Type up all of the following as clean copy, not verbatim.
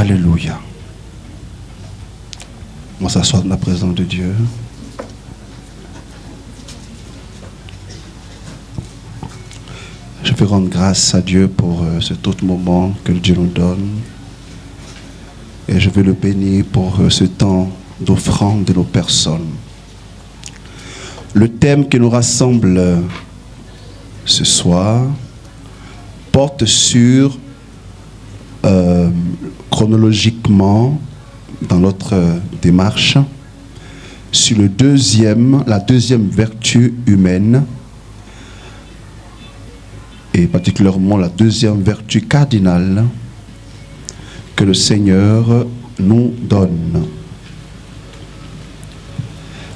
Alléluia. On va s'asseoir dans la présence de Dieu. Je veux rendre grâce à Dieu pour cet autre moment que Dieu nous donne. Et je veux le bénir pour ce temps d'offrande de nos personnes. Le thème qui nous rassemble ce soir porte sur, chronologiquement, dans notre démarche, sur la deuxième vertu humaine, et particulièrement la deuxième vertu cardinale que le Seigneur nous donne.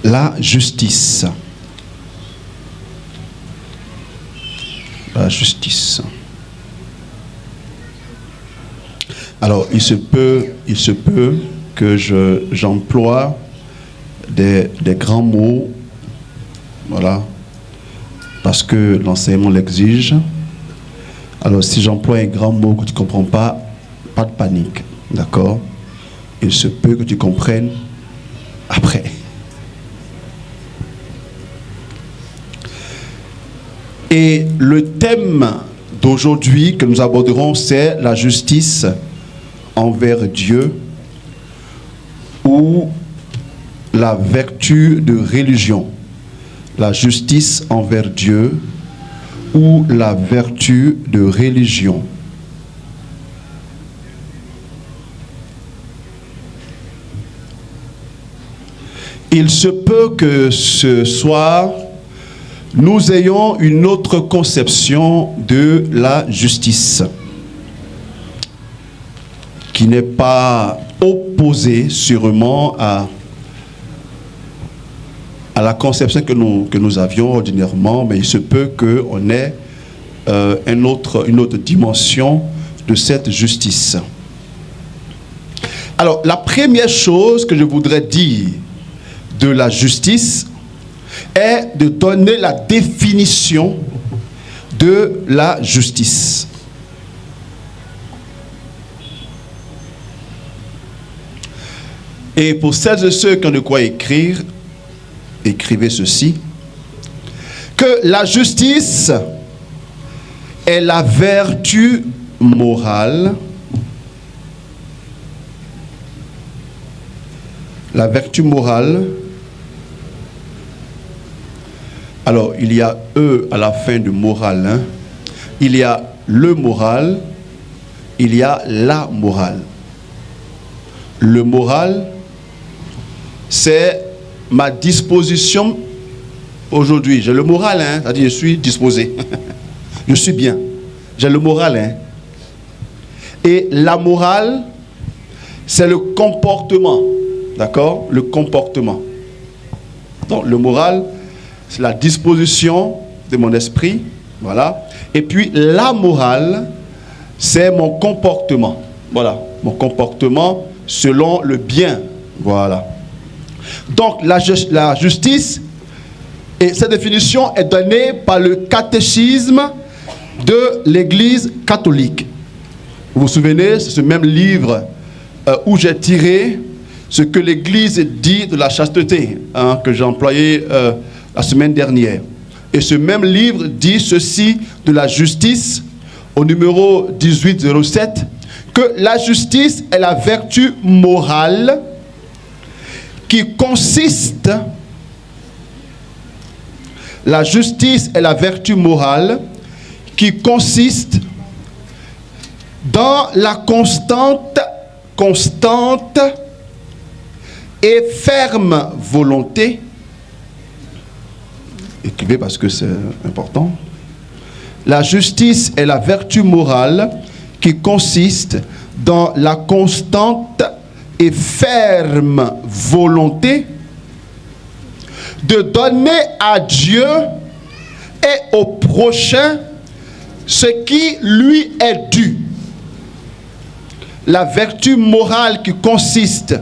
La justice. La justice. Alors, il se peut que j'emploie des grands mots, voilà, parce que l'enseignement l'exige. Alors, si j'emploie un grand mot que tu ne comprends pas, pas de panique, d'accord? Il se peut que tu comprennes après. Et le thème d'aujourd'hui que nous aborderons, c'est la justice envers Dieu ou la vertu de religion. La justice envers Dieu ou la vertu de religion. Il se peut que ce soir, nous ayons une autre conception de la justice, qui n'est pas opposée sûrement à la conception que nous avions ordinairement, mais il se peut qu'on ait une autre dimension de cette justice. Alors, la première chose que je voudrais dire de la justice est de donner la définition de la justice. Et pour celles et ceux qui ont de quoi écrire, écrivez ceci, que la justice est la vertu morale, la vertu morale. Alors, il y a E à la fin de moral, hein. Il y a le moral, il y a la morale. Le moral, c'est ma disposition aujourd'hui. J'ai le moral, hein, c'est-à-dire je suis disposé. Je suis bien. J'ai le moral, hein. Et la morale, c'est le comportement. D'accord? Le comportement. Donc, le moral, c'est la disposition de mon esprit. Voilà. Et puis, la morale, c'est mon comportement. Voilà. Mon comportement selon le bien. Voilà. Donc, la justice, et cette définition est donnée par le catéchisme de l'Église catholique. Vous vous souvenez, c'est ce même livre où j'ai tiré ce que l'Église dit de la chasteté, hein, que j'ai employé la semaine dernière. Et ce même livre dit ceci de la justice, au numéro 1807, que la justice est la vertu morale qui consiste, la justice est la vertu morale qui consiste dans la constante et ferme volonté, écrivez parce que c'est important, la justice est la vertu morale qui consiste dans la constante et ferme volonté de donner à Dieu et au prochain ce qui lui est dû. La vertu morale qui consiste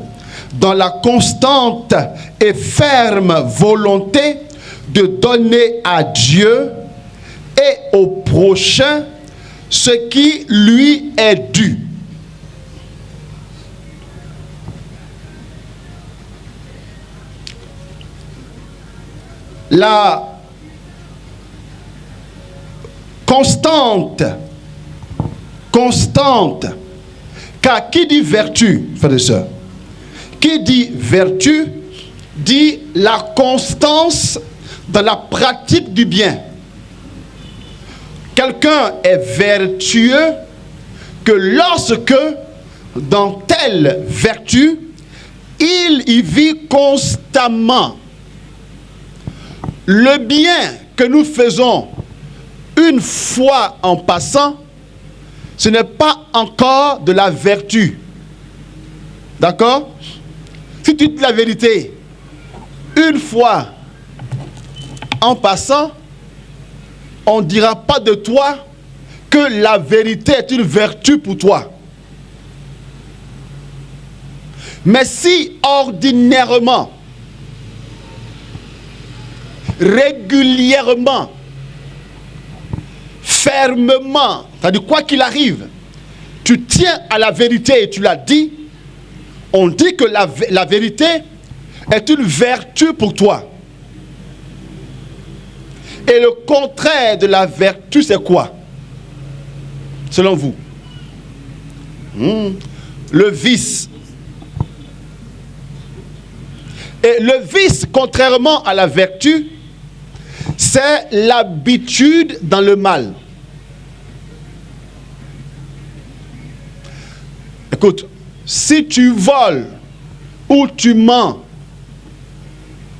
dans la constante et ferme volonté de donner à Dieu et au prochain ce qui lui est dû. la constante. Constante. Car qui dit vertu, frères et sœurs, qui dit vertu, dit la constance dans la pratique du bien. Quelqu'un est vertueux que lorsque, dans telle vertu, il y vit constamment. Le bien que nous faisons une fois en passant, ce n'est pas encore de la vertu. D'accord? Si tu dis la vérité, une fois en passant, on ne dira pas de toi que la vérité est une vertu pour toi. Mais si ordinairement, régulièrement, fermement, c'est-à-dire quoi qu'il arrive, tu tiens à la vérité et tu l'as dit, on dit que la vérité est une vertu pour toi. Et le contraire de la vertu, c'est quoi? Selon vous? Le vice. Et le vice, contrairement à la vertu, c'est l'habitude dans le mal. Écoute, si tu voles ou tu mens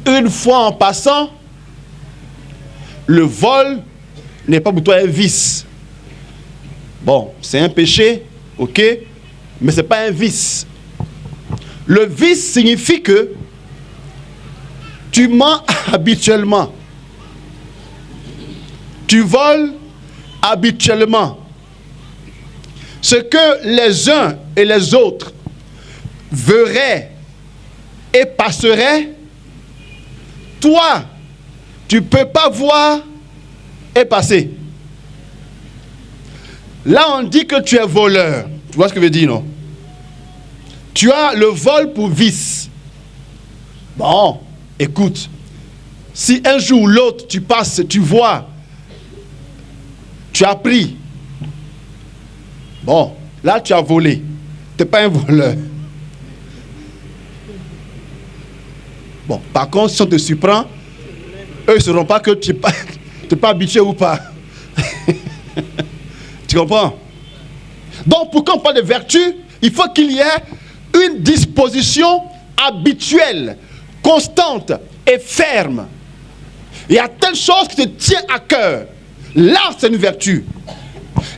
une fois en passant, le vol n'est pas pour toi un vice. Bon, c'est un péché, ok, mais ce n'est pas un vice. Le vice signifie que tu mens habituellement. Tu voles habituellement. Ce que les uns et les autres verraient et passeraient, toi, tu ne peux pas voir et passer. Là, on dit que tu es voleur. Tu vois ce que je veux dire, non? Tu as le vol pour vice. Bon, écoute, si un jour ou l'autre, tu passes, tu vois, tu as pris. Bon, là, tu as volé. Tu n'es pas un voleur. Bon, par contre, si on te surprend, eux, ils ne sauront pas que tu n'es pas habitué ou pas. Tu comprends? Donc, pour qu'on parle de vertu, il faut qu'il y ait une disposition habituelle, constante et ferme. Il y a telle chose qui te tient à cœur. Là, c'est une vertu.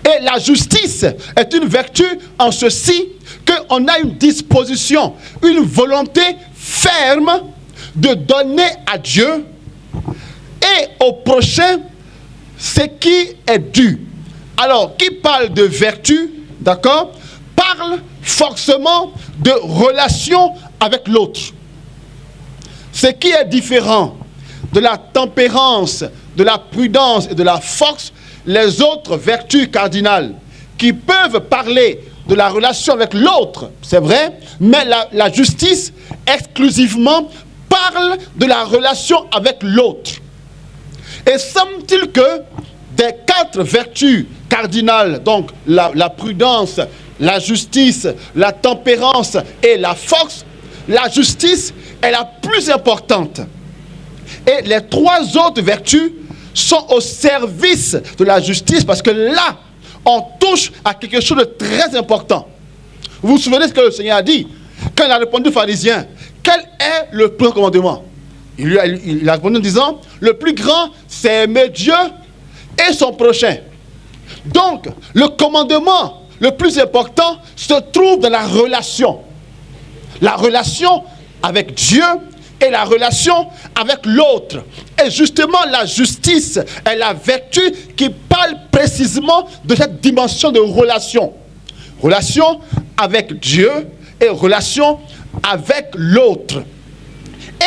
Et la justice est une vertu en ceci qu'on a une disposition, une volonté ferme de donner à Dieu et au prochain ce qui est dû. Alors, qui parle de vertu, d'accord, parle forcément de relation avec l'autre. Ce qui est différent de la tempérance, de la prudence et de la force, les autres vertus cardinales qui peuvent parler de la relation avec l'autre, c'est vrai, mais la justice exclusivement parle de la relation avec l'autre. Et semble-t-il que des 4 vertus cardinales, donc la prudence, la justice, la tempérance et la force, la justice est la plus importante. Et les 3 autres vertus sont au service de la justice parce que là, on touche à quelque chose de très important. Vous vous souvenez de ce que le Seigneur a dit quand il a répondu aux pharisiens? Quel est le premier commandement? Il a répondu en disant, le plus grand, c'est aimer Dieu et son prochain. Donc, le commandement le plus important se trouve dans la relation. La relation avec Dieu et la relation avec l'autre. Et justement, la justice est la vertu qui parle précisément de cette dimension de relation. Relation avec Dieu et relation avec l'autre.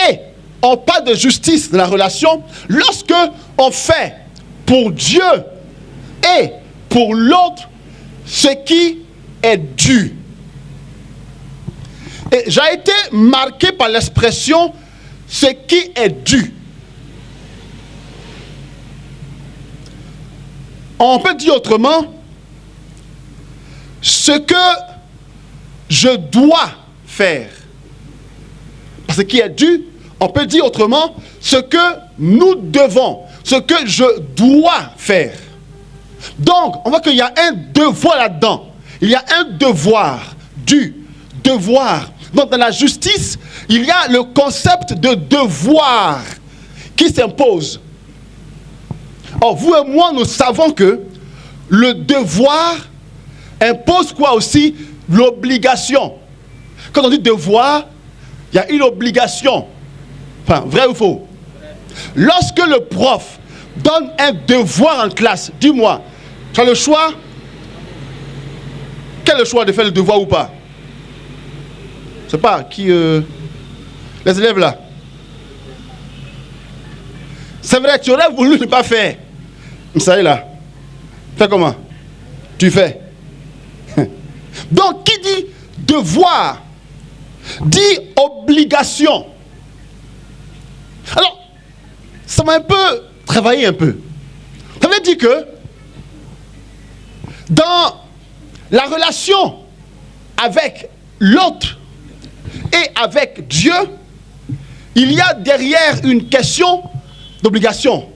Et on parle de justice dans la relation lorsque on fait pour Dieu et pour l'autre ce qui est dû. Et j'ai été marqué par l'expression ce qui est dû. On peut dire autrement, ce que je dois faire. Parce qu'il est dû, on peut dire autrement, ce que nous devons, ce que je dois faire. Donc, on voit qu'il y a un devoir là-dedans. Il y a un devoir, dû, devoir. Donc, dans la justice, il y a le concept de devoir qui s'impose. Or, vous et moi, nous savons que le devoir impose quoi aussi? L'obligation. Quand on dit devoir, il y a une obligation. Enfin, vrai ou faux? Lorsque le prof donne un devoir en classe, dis-moi, tu as le choix? Quel est le choix de faire le devoir ou pas? Je sais pas, qui... les élèves là. C'est vrai, tu aurais voulu ne pas faire. Ça y est là. Fais comment? Tu fais. Donc, qui dit devoir, dit obligation. Alors, ça m'a un peu travaillé un peu. Ça veut dire que dans la relation avec l'autre et avec Dieu, il y a derrière une question d'obligation.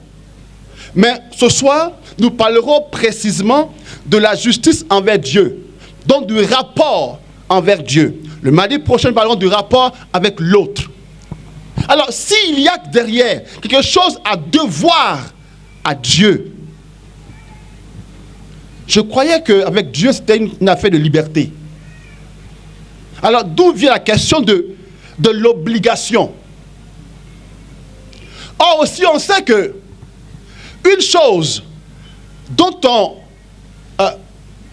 Mais ce soir, nous parlerons précisément de la justice envers Dieu, donc du rapport envers Dieu. Le mardi prochain, nous parlerons du rapport avec l'autre. Alors, s'il y a derrière quelque chose à devoir à Dieu, je croyais qu'avec Dieu, c'était une affaire de liberté. Alors, d'où vient la question de l'obligation? Or, aussi, on sait que une chose dont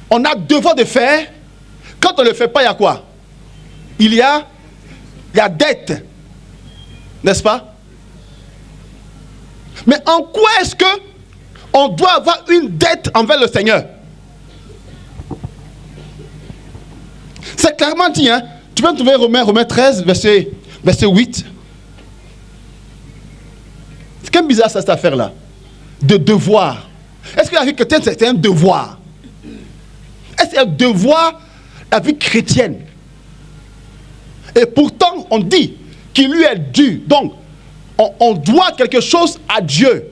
on a devoir de faire, quand on ne le fait pas, il y a quoi? Il y a dette. N'est-ce pas? Mais en quoi est-ce que on doit avoir une dette envers le Seigneur? C'est clairement dit, hein? Tu peux trouver Romains 13, verset 8. C'est quand même bizarre ça, cette affaire-là. De devoir. Est-ce que la vie chrétienne, c'est un devoir? Est-ce que c'est un devoir, la vie chrétienne? Et pourtant, on dit qu'il lui est dû. Donc, on doit quelque chose à Dieu.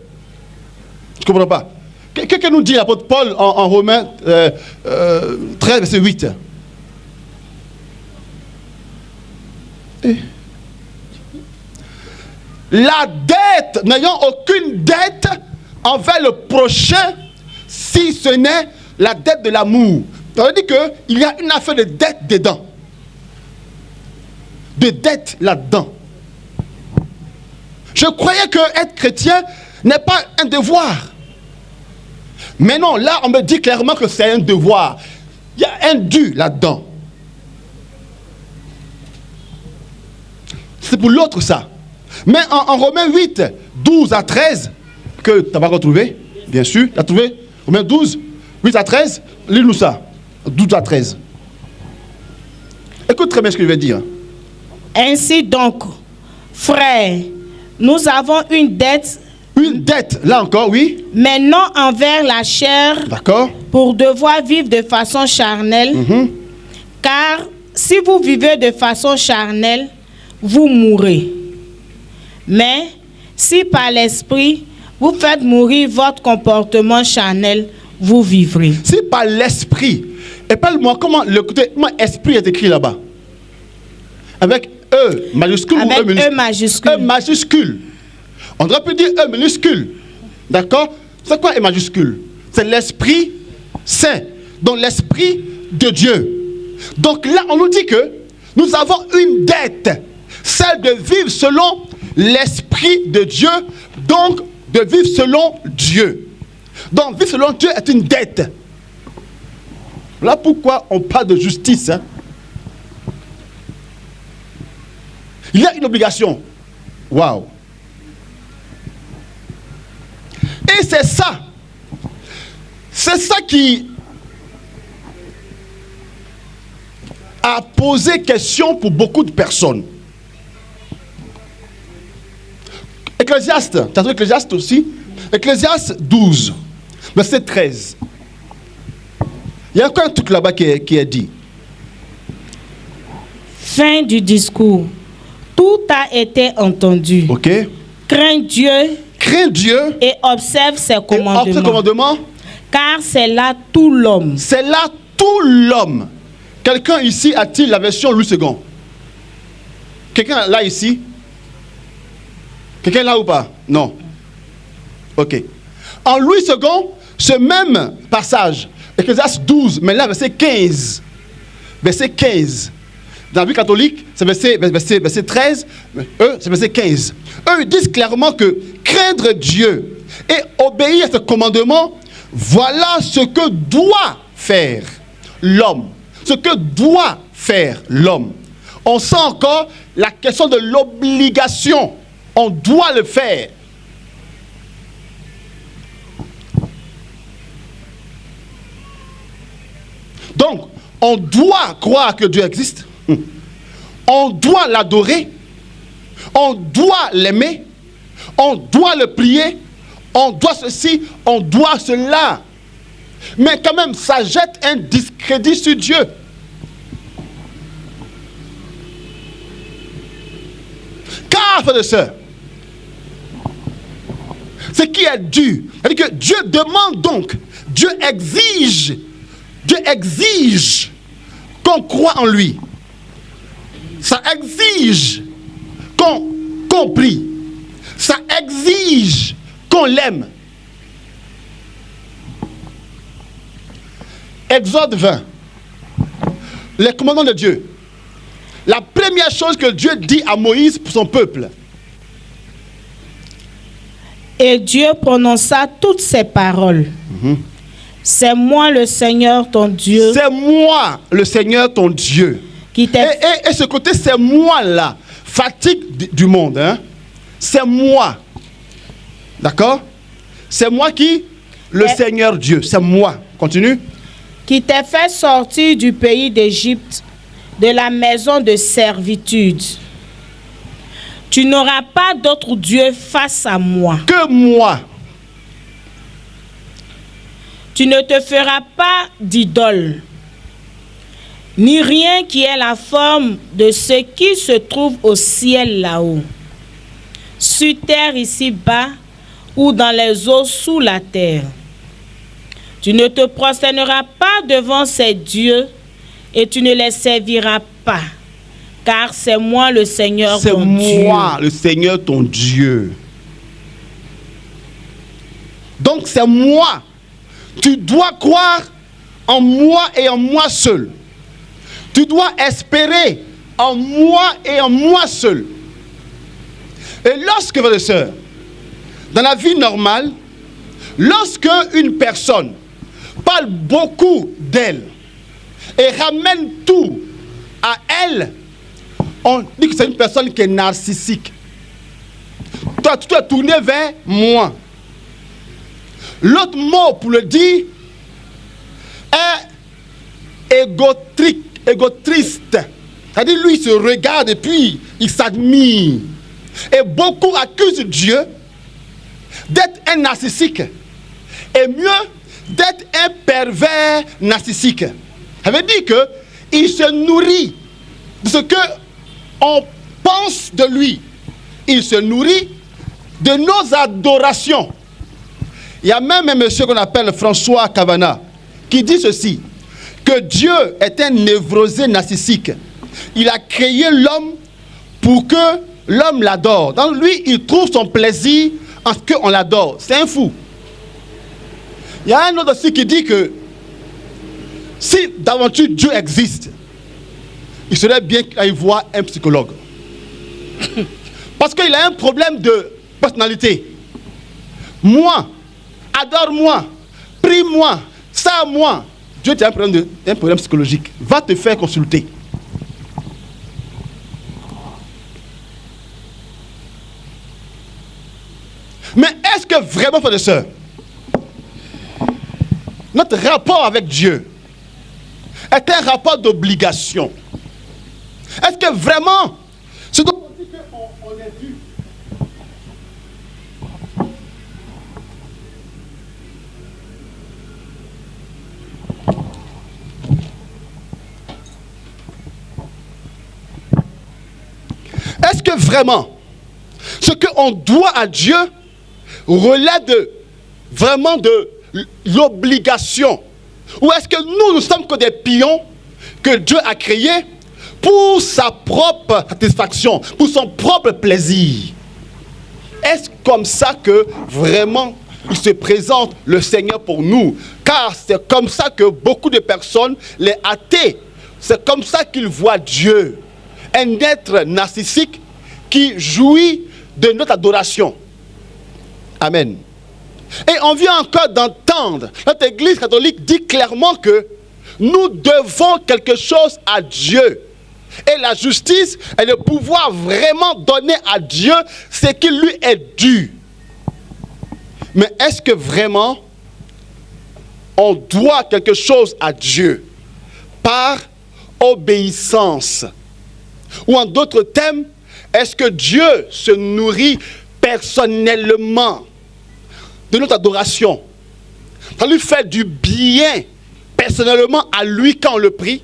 Je ne comprends pas. Qu'est-ce que nous dit l'apôtre Paul en Romains 13, verset 8? La dette, n'ayant aucune dette envers le prochain, si ce n'est la dette de l'amour. Ça veut dire qu'il y a une affaire de dette dedans. De dette là-dedans. Je croyais que être chrétien n'est pas un devoir. Mais non, là, on me dit clairement que c'est un devoir. Il y a un dû là-dedans. C'est pour l'autre, ça. Mais en Romains 8, 12 à 13, que tu n'as pas retrouvé, bien sûr, tu as trouvé Romains 12, 8 à 13, lis-nous ça. 12 à 13. Écoute très bien ce que je vais dire. Ainsi donc, frères, nous avons une dette. Une dette, là encore, oui. Mais non envers la chair. D'accord. Pour devoir vivre de façon charnelle. Car si vous vivez de façon charnelle, vous mourrez. Mais si par l'esprit, vous faites mourir votre comportement charnel, vous vivrez. Si par l'esprit, épelle-moi comment esprit est écrit là-bas? Avec E majuscule avec ou E minuscule? E majuscule. E majuscule. On aurait pu dire E minuscule. D'accord? C'est quoi E majuscule? C'est l'Esprit Saint. Donc l'Esprit de Dieu. Donc là, on nous dit que nous avons une dette. Celle de vivre selon l'Esprit de Dieu. Donc de vivre selon Dieu. Donc vivre selon Dieu est une dette. Voilà pourquoi on parle de justice. Hein? Il y a une obligation. Waouh. Et c'est ça. C'est ça qui a posé question pour beaucoup de personnes. Ecclésiaste, tu as trouvé Ecclésiaste aussi? Ecclésiaste 12. Verset 13. Il y a encore un truc là-bas qui est dit. Fin du discours. Tout a été entendu. Ok. Crains Dieu. Crains Dieu. Et observe ses commandements. Et observe ses commandements. Car c'est là tout l'homme. C'est là tout l'homme. Quelqu'un ici a-t-il la version Louis II? Quelqu'un là ici? Quelqu'un là ou pas? Non. Ok. En Louis II, ce même passage, Ecclésiaste 12, mais là verset 15. Verset 15. Dans la Bible catholique, c'est verset 13, c'est verset 15. Eux, ils disent clairement que craindre Dieu et obéir à ce commandement, voilà ce que doit faire l'homme. Ce que doit faire l'homme. On sent encore la question de l'obligation. On doit le faire. Donc, on doit croire que Dieu existe. On doit l'adorer. On doit l'aimer. On doit le prier. On doit ceci. On doit cela. Mais quand même, ça jette un discrédit sur Dieu. Car, frères et sœurs, ce qui est dû, c'est-à-dire que Dieu demande donc, Dieu exige qu'on croit en lui. Ça exige qu'on prie. Ça exige qu'on l'aime. Exode 20. Les commandements de Dieu. La première chose que Dieu dit à Moïse pour son peuple. Et Dieu prononça toutes ces paroles. C'est moi le Seigneur ton Dieu. C'est moi le Seigneur ton Dieu. Et ce côté c'est moi là, fatigue du monde. Hein? C'est moi. D'accord? C'est moi qui? Le Seigneur Dieu. C'est moi. Continue. Qui t'ai fait sortir du pays d'Égypte, de la maison de servitude. Tu n'auras pas d'autre Dieu face à moi. Que moi. Tu ne te feras pas d'idole, ni rien qui ait la forme de ce qui se trouve au ciel là-haut, sur terre ici-bas, ou dans les eaux sous la terre. Tu ne te prosterneras pas devant ces dieux, et tu ne les serviras pas, car c'est moi le Seigneur ton Dieu. C'est moi le Seigneur ton Dieu. Donc c'est moi. Tu dois croire en moi et en moi seul. Tu dois espérer en moi et en moi seul. Et lorsque, frères et sœurs, dans la vie normale, lorsque une personne parle beaucoup d'elle et ramène tout à elle, on dit que c'est une personne qui est narcissique. Toi, tu dois tourner vers moi. L'autre mot pour le dire est égotriste. C'est-à-dire, lui, il se regarde et puis il s'admire. Et beaucoup accusent Dieu d'être un narcissique. Et mieux, d'être un pervers narcissique. Ça veut dire qu'il se nourrit de ce qu'on pense de lui. Il se nourrit de nos adorations. Il y a même un monsieur qu'on appelle François Cavana qui dit ceci, que Dieu est un névrosé narcissique. Il a créé l'homme pour que l'homme l'adore. Dans lui, il trouve son plaisir en ce qu'on l'adore. C'est un fou. Il y a un autre aussi qui dit que si d'aventure Dieu existe, il serait bien qu'il aille voir un psychologue. Parce qu'il a un problème de personnalité. Moi, adore-moi, prie-moi, ça moi. Dieu a un problème psychologique. Va te faire consulter. Mais est-ce que vraiment, frères et sœurs, notre rapport avec Dieu est un rapport d'obligation? Est-ce que vraiment, c'est donc on dit qu'on est dû? est-ce que vraiment ce qu'on doit à Dieu relève vraiment de l'obligation? Ou est-ce que nous sommes que des pions que Dieu a créés pour sa propre satisfaction, pour son propre plaisir? Est-ce comme ça que vraiment il se présente le Seigneur pour nous? Car c'est comme ça que beaucoup de personnes, les athées, c'est comme ça qu'ils voient Dieu. Un être narcissique qui jouit de notre adoration. Amen. Et on vient encore d'entendre, notre Église catholique dit clairement que nous devons quelque chose à Dieu. Et la justice est de pouvoir vraiment donner à Dieu ce qui lui est dû. Mais est-ce que vraiment on doit quelque chose à Dieu par obéissance? Ou en d'autres termes, est-ce que Dieu se nourrit personnellement de notre adoration? Ça lui fait du bien personnellement à lui quand on le prie?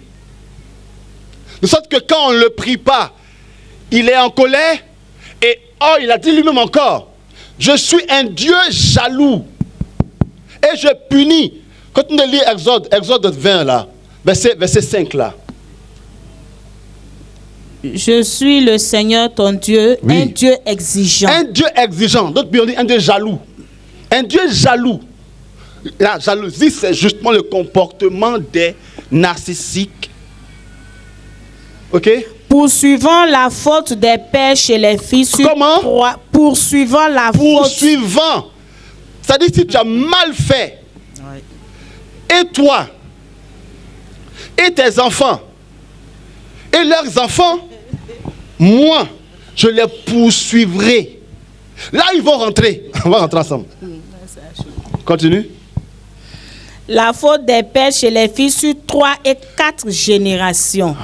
De sorte que quand on ne le prie pas, il est en colère. Et il a dit lui-même encore, je suis un Dieu jaloux et je punis. Quand on lit Exode 20 là, verset 5 là. Je suis le Seigneur ton Dieu, oui. Un Dieu exigeant. Un Dieu exigeant. D'autres on dit un Dieu jaloux. Un Dieu jaloux. La jalousie, c'est justement le comportement des narcissiques. Ok? Poursuivant la faute des pères chez les fils. Comment? Poursuivant la faute. Poursuivant. C'est-à-dire si tu as mal fait. Oui. Et toi, et tes enfants, et leurs enfants, moi, je les poursuivrai. Là, ils vont rentrer. On va rentrer ensemble. Continue. La faute des pères chez les fils sur 3 et 4 générations.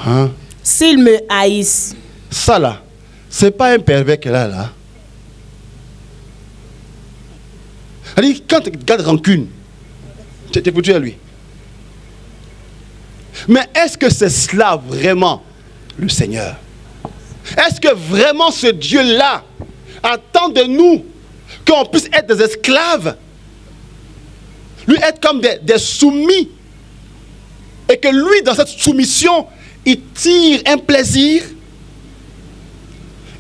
S'ils me haïssent. Ça là, c'est pas un pervers qu'elle a là. Elle dit, quand tu gardes rancune, tu es foutu à lui. Mais est-ce que c'est cela vraiment le Seigneur? Est-ce que vraiment ce Dieu-là attend de nous qu'on puisse être des esclaves? Lui être comme des soumis? Et que lui, dans cette soumission, il tire un plaisir?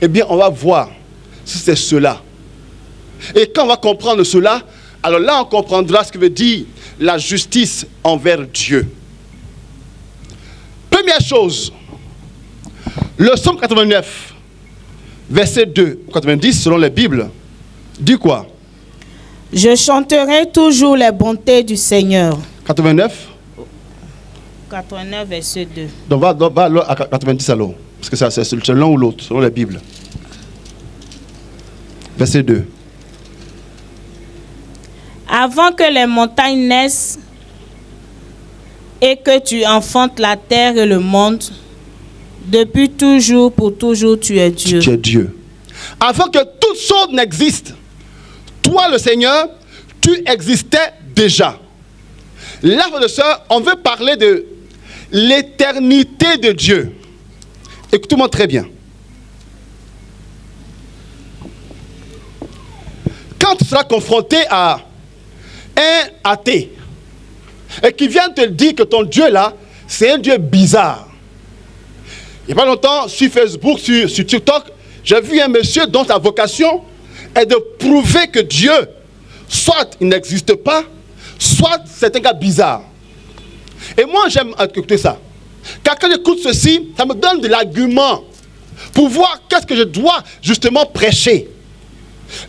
Eh bien, on va voir si c'est cela. Et quand on va comprendre cela, alors là, on comprendra ce que veut dire la justice envers Dieu. Première chose, le psaume 89, verset 2, 90, selon la Bible, dit quoi? Je chanterai toujours les bontés du Seigneur. 89? 89, verset 2. Donc, va à 90 alors. Parce que ça, c'est l'un ou l'autre, selon la Bible. Verset 2. Avant que les montagnes naissent et que tu enfantes la terre et le monde, depuis toujours, pour toujours, tu es Dieu. Tu es Dieu. Avant que toutes choses n'existent, toi, le Seigneur, tu existais déjà. Là, frères et sœurs, on veut parler de l'éternité de Dieu. Écoutez-moi très bien. Quand tu seras confronté à un athée et qui vient te dire que ton Dieu là, c'est un Dieu bizarre. Il n'y a pas longtemps, sur Facebook, sur TikTok, j'ai vu un monsieur dont la vocation est de prouver que Dieu, soit il n'existe pas, soit c'est un gars bizarre. Et moi, j'aime écouter ça. Car quand j'écoute ceci, ça me donne de l'argument pour voir qu'est-ce que je dois justement prêcher.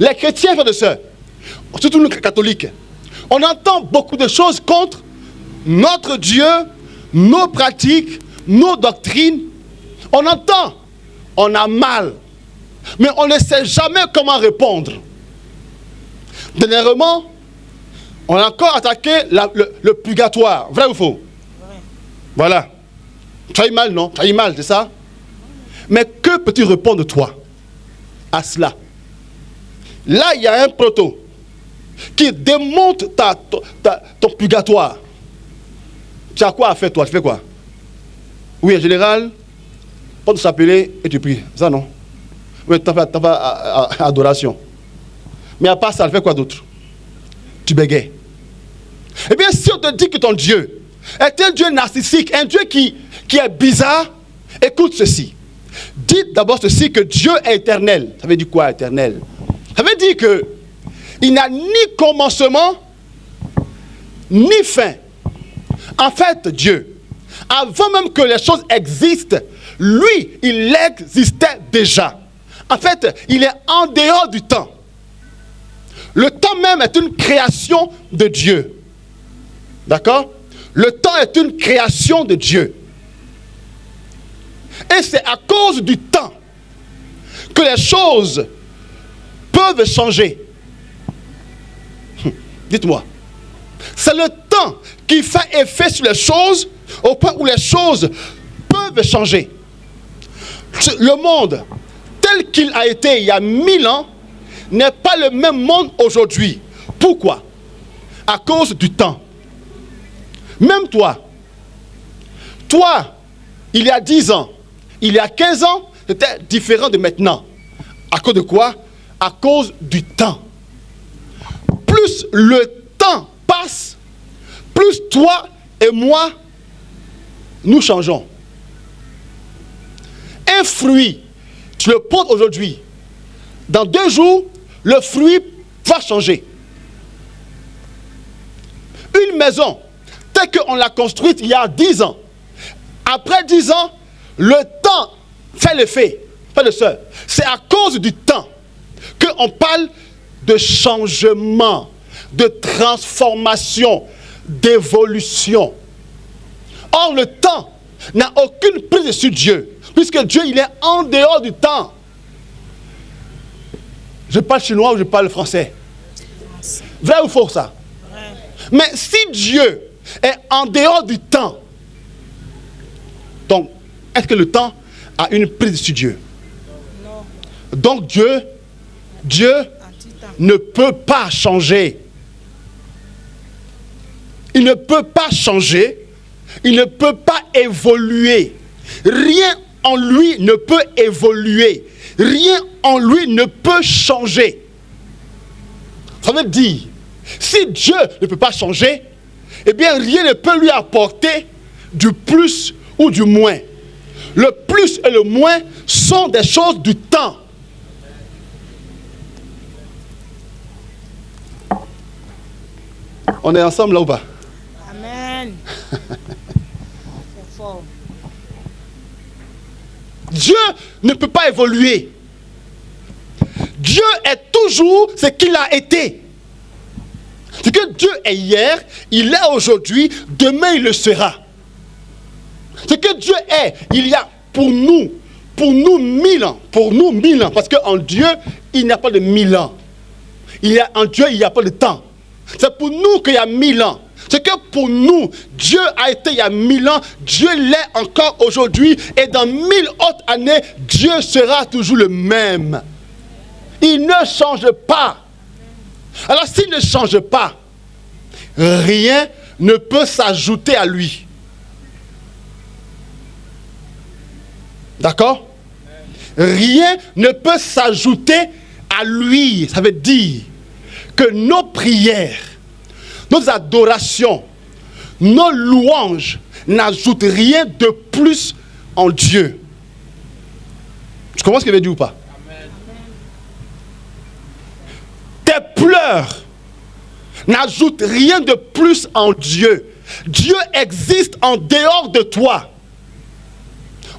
Les chrétiens, frères et sœurs, surtout nous catholiques, on entend beaucoup de choses contre notre Dieu, nos pratiques, nos doctrines. On entend, on a mal, mais on ne sait jamais comment répondre. Dernièrement, on a encore attaqué le purgatoire. Vrai ou faux? Oui. Voilà. Tu as eu mal, non? Tu as eu mal, c'est ça? Mais que peux-tu répondre, toi, à cela? Là, il y a un proto qui démonte ton purgatoire. Tu as quoi à faire, toi? Tu fais quoi? Oui, en général, on s'appeler et tu pries. Ça, non? Oui, tu as fait adoration. Mais à part ça, tu fais quoi d'autre? Tu bégayes. Eh bien, si on te dit que ton Dieu est un Dieu narcissique, un Dieu qui est bizarre, écoute ceci. Dites d'abord ceci, que Dieu est éternel. Ça veut dire quoi, éternel? Ça veut dire que il n'a ni commencement, ni fin. En fait, Dieu, avant même que les choses existent, lui, il existait déjà. En fait, il est en dehors du temps. Le temps même est une création de Dieu. D'accord? Le temps est une création de Dieu. Et c'est à cause du temps que les choses peuvent changer. Dites-moi. C'est le temps qui fait effet sur les choses au point où les choses peuvent changer. Le monde, tel qu'il a été il y a 1000 ans, n'est pas le même monde aujourd'hui. Pourquoi? À cause du temps. Même toi, il y a 10 ans, il y a 15 ans, c'était différent de maintenant. À cause de quoi? À cause du temps. Plus le temps passe, plus toi et moi, nous changeons. Un fruit, tu le portes aujourd'hui. Dans 2 jours, le fruit va changer. Une maison, telle qu'on l'a construite il y a 10 ans. Après 10 ans, le temps fait l'effet. Pas le seul. C'est à cause du temps qu'on parle de changement, de transformation, d'évolution. Or, le temps n'a aucune prise sur Dieu, puisque Dieu, il est en dehors du temps. Je parle chinois ou je parle français? Vrai ou faux ça? Mais si Dieu est en dehors du temps, donc, est-ce que le temps a une prise sur Dieu? Non. Donc Dieu ne peut pas changer. Il ne peut pas changer. Il ne peut pas évoluer. Rien en lui ne peut évoluer. Rien en lui ne peut changer. Ça veut dire, si Dieu ne peut pas changer, eh bien rien ne peut lui apporter du plus ou du moins. Le plus et le moins sont des choses du temps. On est ensemble là ou pas? Amen. C'est fort. Dieu ne peut pas évoluer. Dieu est toujours ce qu'il a été. Ce que Dieu est hier, il est aujourd'hui, demain il le sera. Ce que Dieu est, il y a pour nous 1000 ans. Pour nous 1000 ans. Parce qu'en Dieu, il n'y a pas de 1000 ans. En Dieu, il n'y a pas de temps. C'est pour nous qu'il y a 1000 ans. C'est que pour nous, Dieu a été il y a 1000 ans, Dieu l'est encore aujourd'hui, et dans 1000 autres années, Dieu sera toujours le même. Il ne change pas. Alors s'il ne change pas, rien ne peut s'ajouter à lui. D'accord? Rien ne peut s'ajouter à lui. Ça veut dire que nos prières, nos adorations, nos louanges n'ajoutent rien de plus en Dieu. Tu comprends ce que je veux dire ou pas? Amen. Tes pleurs n'ajoutent rien de plus en Dieu. Dieu existe en dehors de toi.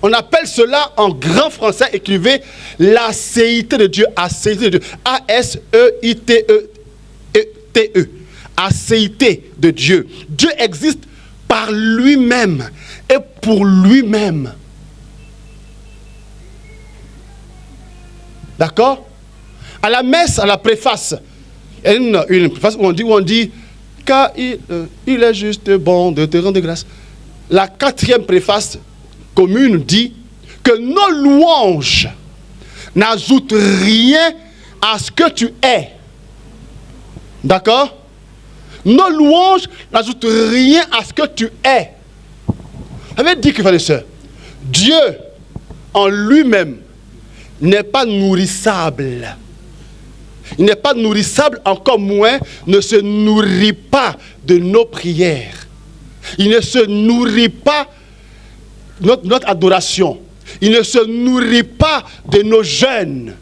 On appelle cela en grand français, écrivez l'acéité de Dieu. Acéité de Dieu. A-S-E-I-T-E. Acéité de Dieu. Dieu existe par lui-même et pour lui-même. D'accord? À la messe, à la préface, une préface où on dit car il est juste bon de te rendre grâce. La 4e préface commune dit que nos louanges n'ajoutent rien à ce que tu es. D'accord? Nos louanges n'ajoutent rien à ce que tu es. Ça veut dire que, frères et sœurs, Dieu en lui-même n'est pas nourrissable. Il n'est pas nourrissable, encore moins ne se nourrit pas de nos prières. Il ne se nourrit pas de notre adoration. Il ne se nourrit pas de nos jeûnes.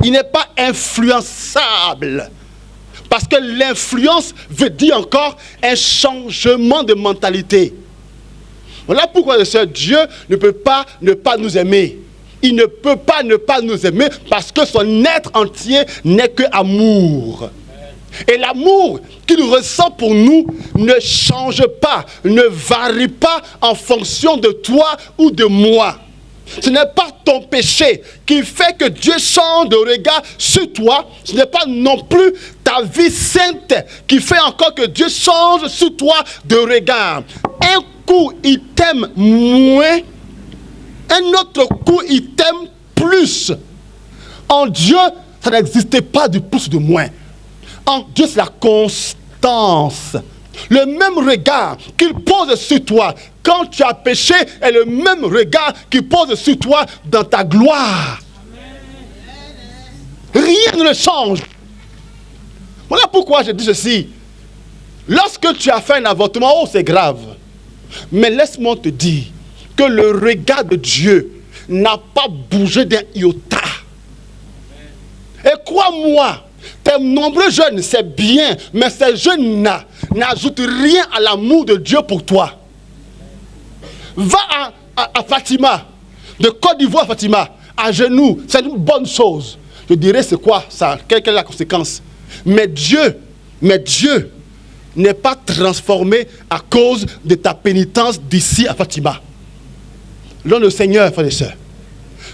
Il n'est pas influençable. Parce que l'influence veut dire encore un changement de mentalité. Voilà pourquoi le Seigneur Dieu ne peut pas ne pas nous aimer. Il ne peut pas ne pas nous aimer parce que son être entier n'est que amour. Et l'amour qu'il ressent pour nous ne change pas, ne varie pas en fonction de toi ou de moi. Ce n'est pas ton péché qui fait que Dieu change de regard sur toi. Ce n'est pas non plus ta vie sainte qui fait encore que Dieu change sur toi de regard. Un coup, il t'aime moins. Un autre coup, il t'aime plus. En Dieu, ça n'existait pas de plus ou de moins. En Dieu, c'est la constance. Le même regard qu'il pose sur toi quand tu as péché est le même regard qu'il pose sur toi dans ta gloire. Rien ne le change. Voilà pourquoi je dis ceci. Lorsque tu as fait un avortement, oh c'est grave. Mais laisse-moi te dire que le regard de Dieu n'a pas bougé d'un iota. Et crois-moi, tes nombreux jeunes, c'est bien, mais ces jeunes n'ajoutent rien à l'amour de Dieu pour toi. Va à Fatima, de Côte d'Ivoire à Fatima, à genoux, c'est une bonne chose. Je dirais c'est quoi ça, quelle est la conséquence? Mais Dieu n'est pas transformé à cause de ta pénitence d'ici à Fatima. L'homme le Seigneur, frères et sœurs,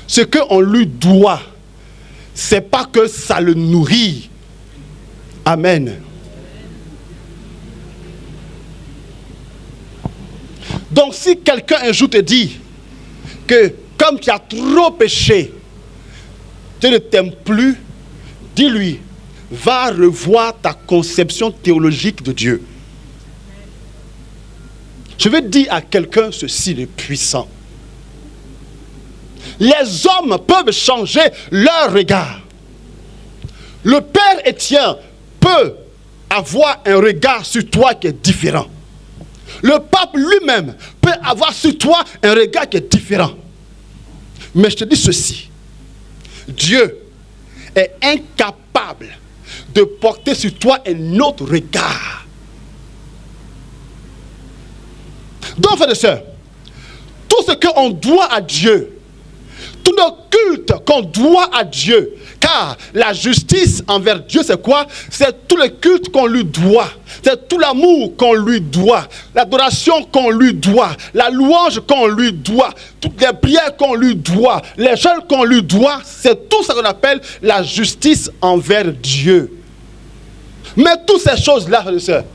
ce qu'on lui doit, c'est pas que ça le nourrit. Amen. Donc si quelqu'un un jour te dit que comme tu as trop péché, Dieu ne t'aime plus, dis-lui, va revoir ta conception théologique de Dieu. Je vais dire à quelqu'un ceci de puissant. Les hommes peuvent changer leur regard. Le Père Étienne peut avoir un regard sur toi qui est différent. Le pape lui-même peut avoir sur toi un regard qui est différent. Mais je te dis ceci. Dieu est incapable de porter sur toi un autre regard. Donc, frères et sœurs, tout ce qu'on doit à Dieu, tout le culte qu'on doit à Dieu, car la justice envers Dieu, c'est quoi? C'est tout le culte qu'on lui doit. C'est tout l'amour qu'on lui doit. L'adoration qu'on lui doit. La louange qu'on lui doit. Toutes les prières qu'on lui doit. Les jeûnes qu'on lui doit. C'est tout ce qu'on appelle la justice envers Dieu. Mais toutes ces choses-là, frères et sœurs,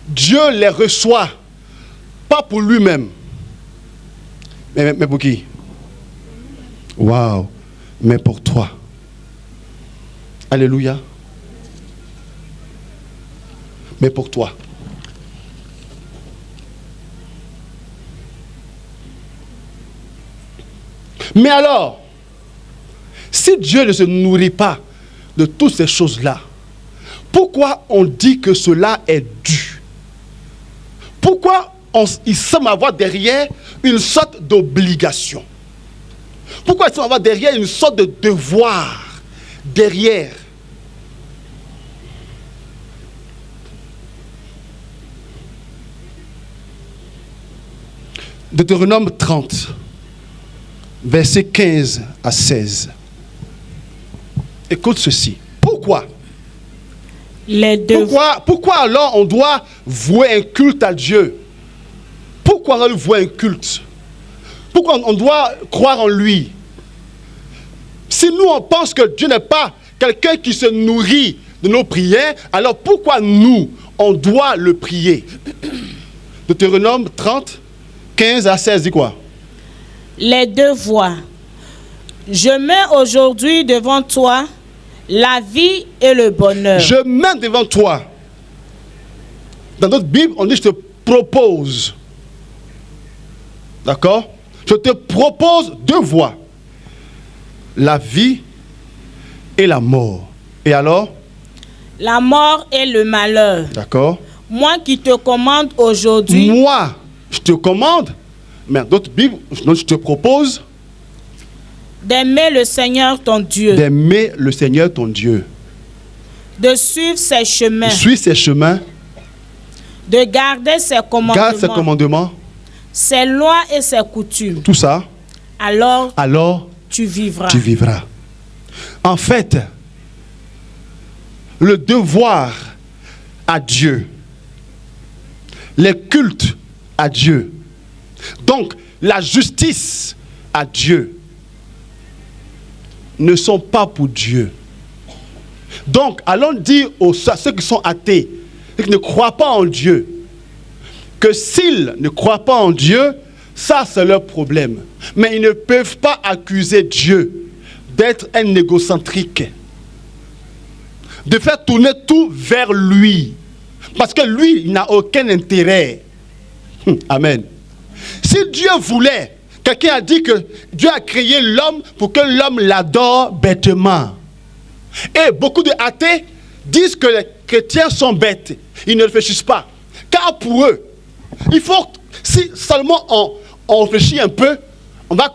Dieu les reçoit. Pas pour lui-même. Mais pour qui? Waouh! Mais pour toi. Alléluia. Mais pour toi. Mais alors, si Dieu ne se nourrit pas de toutes ces choses-là, pourquoi on dit que cela est dû? Pourquoi il semble avoir derrière une sorte d'obligation? Pourquoi il semble avoir derrière une sorte de devoir? Derrière. Deutéronome 30, versets 15 à 16. Écoute ceci. Pourquoi? Pourquoi alors on doit vouer un culte à Dieu? Pourquoi on doit vouer un culte? Pourquoi on doit croire en lui? Si nous on pense que Dieu n'est pas quelqu'un qui se nourrit de nos prières, alors pourquoi nous on doit le prier? Deutéronome 30, 15 à 16, dit quoi? Les deux voies. Je mets aujourd'hui devant toi la vie et le bonheur. Je mets devant toi. Dans notre Bible, on dit je te propose. D'accord? je te propose 2 voies. La vie et la mort. Et alors? La mort et le malheur. D'accord. Moi qui te commande aujourd'hui. Moi, je te commande, mais d'autres Bibles, je te propose D'aimer le Seigneur ton Dieu. d'aimer le Seigneur ton Dieu. De suivre ses chemins. Suis ses chemins, De garder ses commandements. garde ses commandements, Ses lois et ses coutumes. tout ça, Alors alors tu vivras. tu vivras. En fait, le devoir à Dieu, les cultes à Dieu, donc la justice à Dieu, ne sont pas pour Dieu. Donc, allons dire à ceux qui sont athées, et qui ne croient pas en Dieu, que s'ils ne croient pas en Dieu, ça c'est leur problème. Mais ils ne peuvent pas accuser Dieu d'être un égocentrique, de faire tourner tout vers lui. Parce que lui, il n'a aucun intérêt. Amen. Si Dieu voulait, quelqu'un a dit que Dieu a créé l'homme pour que l'homme l'adore bêtement. Et beaucoup de athées disent que les chrétiens sont bêtes. Ils ne réfléchissent pas. Car pour eux, il faut, si seulement on réfléchit un peu, on va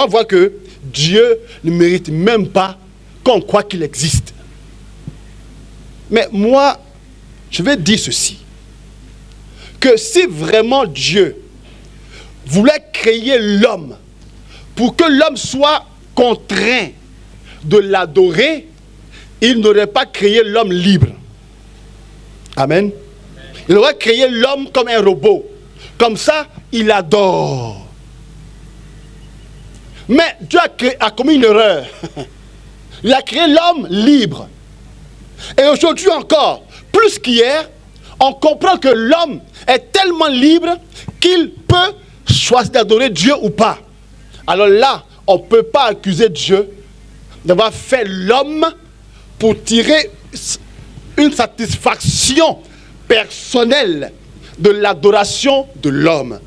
voir que Dieu ne mérite même pas qu'on croit qu'il existe. Mais moi, je vais dire ceci. Que si vraiment Dieu voulait créer l'homme pour que l'homme soit contraint de l'adorer, il n'aurait pas créé l'homme libre. Amen. Il aurait créé l'homme comme un robot. Comme ça, il adore. Mais Dieu a commis une erreur. Il a créé l'homme libre. Et aujourd'hui encore, plus qu'hier, on comprend que l'homme est tellement libre qu'il peut choisir d'adorer Dieu ou pas. Alors là, on ne peut pas accuser Dieu d'avoir fait l'homme pour tirer une satisfaction personnelle de l'adoration de l'homme.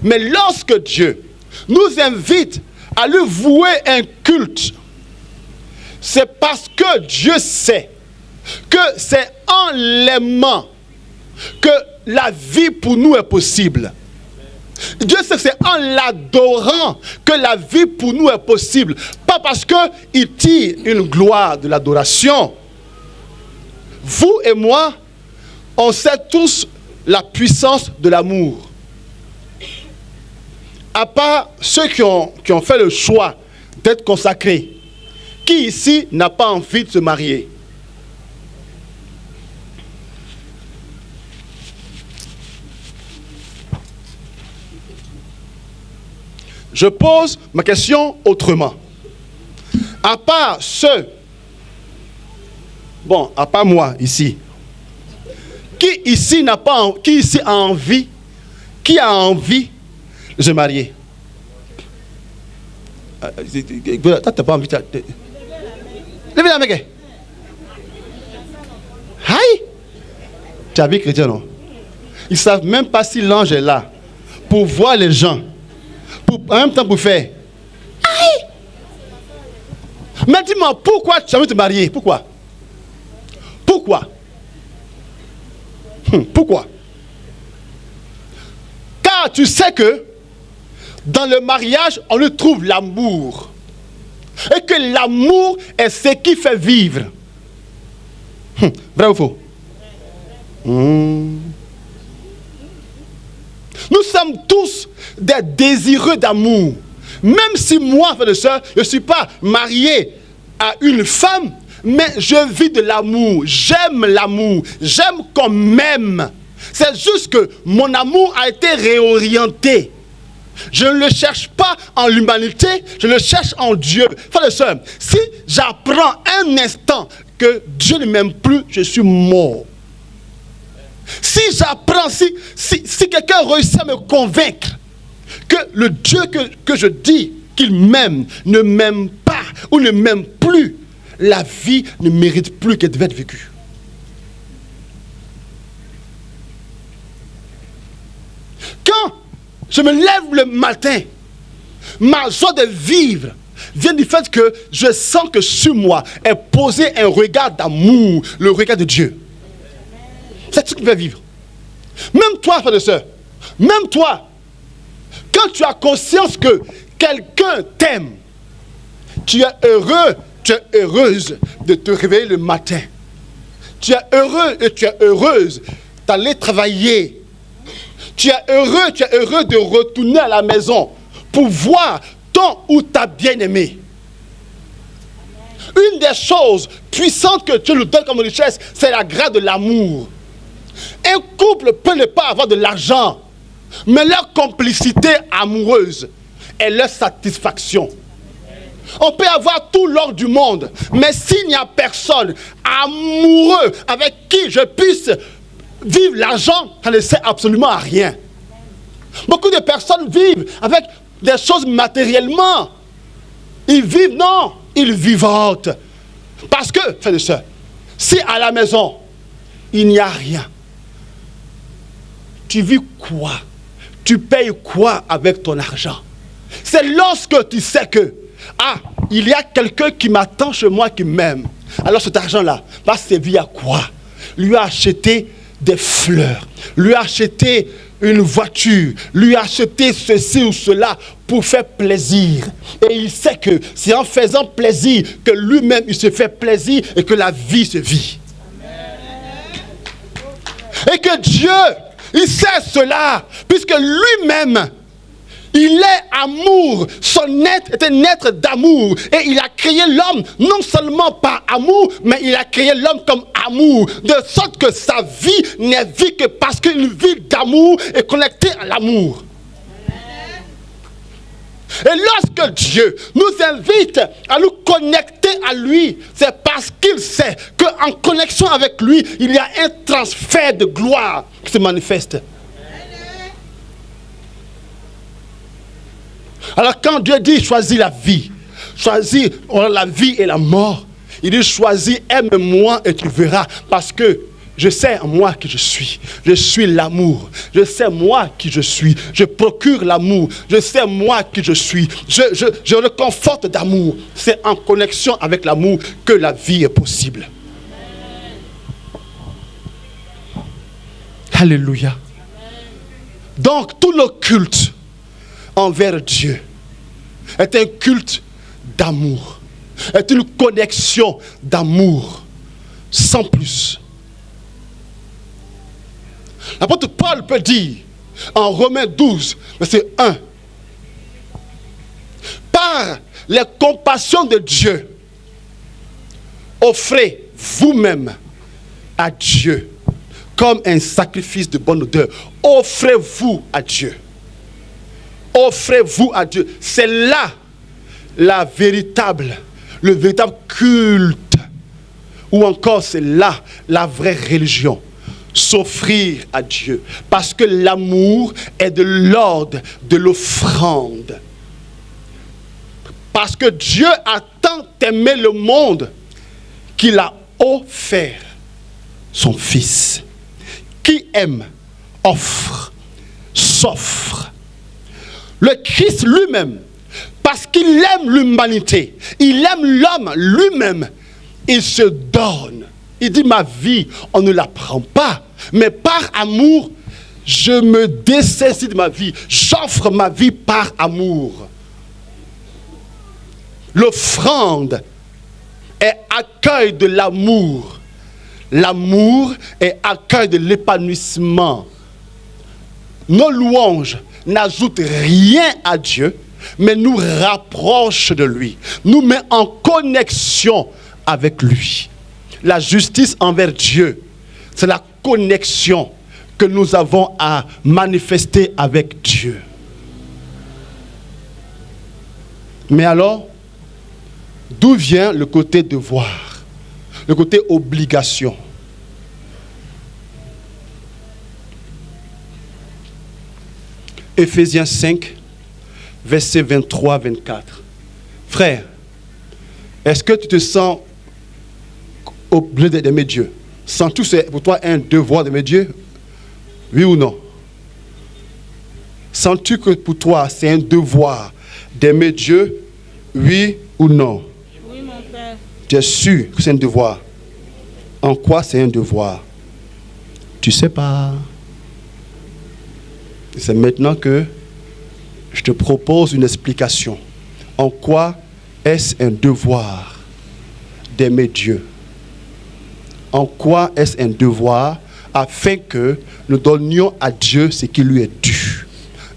Mais lorsque Dieu nous invite à lui vouer un culte, c'est parce que Dieu sait que c'est en l'aimant que la vie pour nous est possible. Dieu sait que c'est en l'adorant que la vie pour nous est possible. Pas parce qu'il tire une gloire de l'adoration. Vous et moi, on sait tous la puissance de l'amour. À part ceux qui ont fait le choix d'être consacrés, qui ici n'a pas envie de se marier? Je pose ma question autrement. À part ceux, à part moi ici, qui ici a envie de se marier? Toi, t'as pas envie de... Levez la main. Aïe! Tu as vu chrétien, non? Ils ne savent même pas si l'ange est là pour voir les gens. En même temps pour faire. Aïe! Mais dis-moi, pourquoi tu as envie de te marier? Pourquoi? Pourquoi? Pourquoi? Car tu sais que dans le mariage, on y trouve l'amour. Et que l'amour est ce qui fait vivre. Vrai ou faux? Nous sommes tous des désireux d'amour. Même si moi, frère et sœur, je ne suis pas marié à une femme, mais je vis de l'amour. J'aime l'amour. J'aime qu'on m'aime. C'est juste que mon amour a été réorienté. Je ne le cherche pas en l'humanité, je le cherche en Dieu. Frère et sœur, si j'apprends un instant que Dieu ne m'aime plus, je suis mort. Si j'apprends, si quelqu'un réussit à me convaincre que le Dieu que je dis qu'il m'aime ne m'aime pas ou ne m'aime plus, la vie ne mérite plus qu'elle devait être vécue. Quand je me lève le matin Ma joie de vivre vient du fait que je sens que sur moi est posé un regard d'amour, le regard de Dieu. C'est ce qui me fait vivre. Même toi, frère et soeur, même toi, quand tu as conscience que quelqu'un t'aime, tu es heureux, tu es heureuse de te réveiller le matin. Tu es heureux et tu es heureuse d'aller travailler. Tu es heureux de retourner à la maison pour voir ton ou ta bien-aimée. Une des choses puissantes que Dieu nous donne comme richesse, c'est la grâce de l'amour. Un couple peut ne pas avoir de l'argent, mais leur complicité amoureuse est leur satisfaction. On peut avoir tout l'or du monde, mais s'il n'y a personne amoureux avec qui je puisse vivre l'argent, ça ne sert absolument à rien. Beaucoup de personnes vivent avec des choses matériellement. Ils vivent, non, ils vivotent. Parce que, frères et sœurs, si à la maison, il n'y a rien, tu vis quoi? Tu payes quoi avec ton argent? C'est lorsque tu sais que, il y a quelqu'un qui m'attend chez moi, qui m'aime. Alors cet argent-là va servir à quoi? Lui acheter des fleurs, lui acheter une voiture, lui acheter ceci ou cela pour faire plaisir. Et il sait que c'est en faisant plaisir que lui-même il se fait plaisir et que la vie se vit. Et que Dieu, il sait cela, puisque lui-même, il est amour, son être est un être d'amour. Et il a créé l'homme, non seulement par amour, mais il a créé l'homme comme amour. De sorte que sa vie n'est vie que parce qu'une vie d'amour est connectée à l'amour. Et lorsque Dieu nous invite à nous connecter à lui, c'est parce qu'il sait qu'en connexion avec lui, il y a un transfert de gloire qui se manifeste. Alors quand Dieu dit choisis la vie, choisis la vie et la mort, il dit choisis, aime-moi et tu verras, parce que je sais en moi qui je suis l'amour, je sais moi qui je suis, je procure l'amour, je sais moi qui je suis, je le conforte d'amour. C'est en connexion avec l'amour que la vie est possible. Alléluia. Donc tout le culte envers Dieu est un culte d'amour, est une connexion d'amour, sans plus. L'apôtre Paul peut dire en Romains 12, verset 1, par les compassions de Dieu, offrez vous-même à Dieu comme un sacrifice de bonne odeur. Offrez-vous à Dieu. Offrez-vous à Dieu. C'est là le véritable culte. Ou encore c'est là la vraie religion. S'offrir à Dieu. Parce que l'amour est de l'ordre de l'offrande. Parce que Dieu a tant aimé le monde qu'il a offert son Fils. Qui aime, offre, s'offre. Le Christ lui-même, parce qu'il aime l'humanité, il aime l'homme lui-même, il se donne. Il dit ma vie, on ne la prend pas, mais par amour, je me dessaisis de ma vie. J'offre ma vie par amour. L'offrande est accueil de l'amour. L'amour est accueil de l'épanouissement. Nos louanges n'ajoutent rien à Dieu, mais nous rapprochent de lui, nous met en connexion avec lui. La justice envers Dieu, c'est la connexion que nous avons à manifester avec Dieu. Mais alors, d'où vient le côté devoir, le côté obligation? Éphésiens 5, versets 23-24. Frère, est-ce que tu te sens obligé d'aimer Dieu? Sens-tu que c'est pour toi un devoir d'aimer Dieu? Oui ou non? Sens-tu que pour toi c'est un devoir d'aimer Dieu, oui ou non? Oui, mon Père. Tu es sûr que c'est un devoir? En quoi c'est un devoir? Tu sais pas. C'est maintenant que je te propose une explication. En quoi est-ce un devoir d'aimer Dieu? En quoi est-ce un devoir afin que nous donnions à Dieu ce qui lui est dû?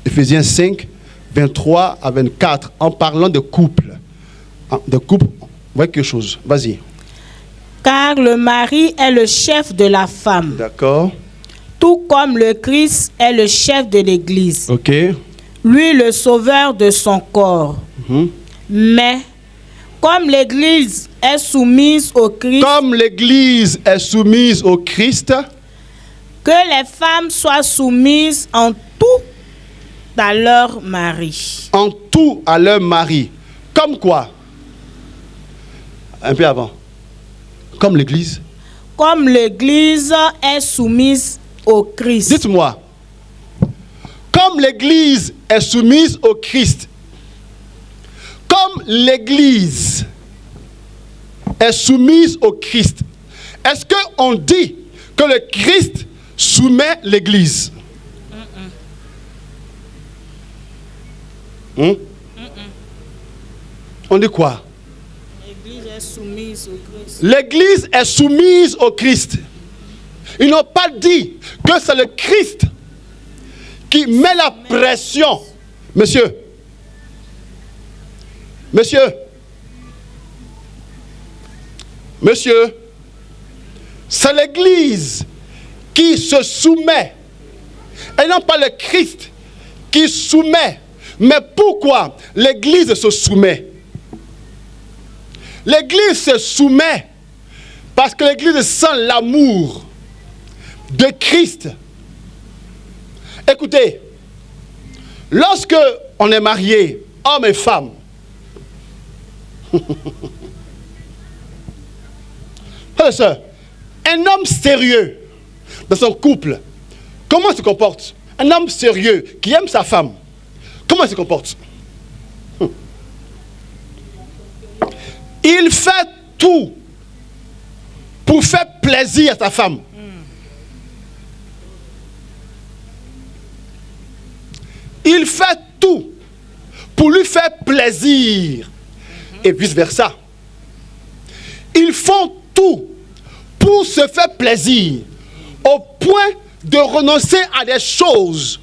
Éphésiens 5, 23 à 24, en parlant de couple. De couple, voyez quelque chose. Vas-y. Car le mari est le chef de la femme, D'accord. tout comme le Christ est le chef de l'Église, Ok. lui le sauveur de son corps. Mhm. Mais comme l'Église est soumise au Christ, Comme l'Église est soumise au Christ, que les femmes soient soumises en tout à leur mari. en tout à leur mari. Comme quoi? Un peu avant. Comme l'Église. Comme l'Église est soumise au Christ. Dites-moi. Comme l'Église est soumise au Christ. Comme l'Église est soumise au Christ. Est-ce qu'on dit que le Christ soumet l'Église? On dit quoi? L'Église est soumise au Christ. L'Église est soumise au Christ. Ils n'ont pas dit que c'est le Christ qui met la pression. Monsieur, c'est l'Église qui se soumet. Et non pas le Christ qui soumet. Mais pourquoi l'Église se soumet? L'Église se soumet parce que l'Église sent l'amour de Christ. Écoutez, lorsque on est marié, homme et femme, frères et sœurs, un homme sérieux dans son couple, comment il se comporte? Un homme sérieux qui aime sa femme, comment il se comporte? Il fait tout pour faire plaisir à sa femme. Il fait tout pour lui faire plaisir et vice-versa. Ils font tout pour se faire plaisir au point de renoncer à des choses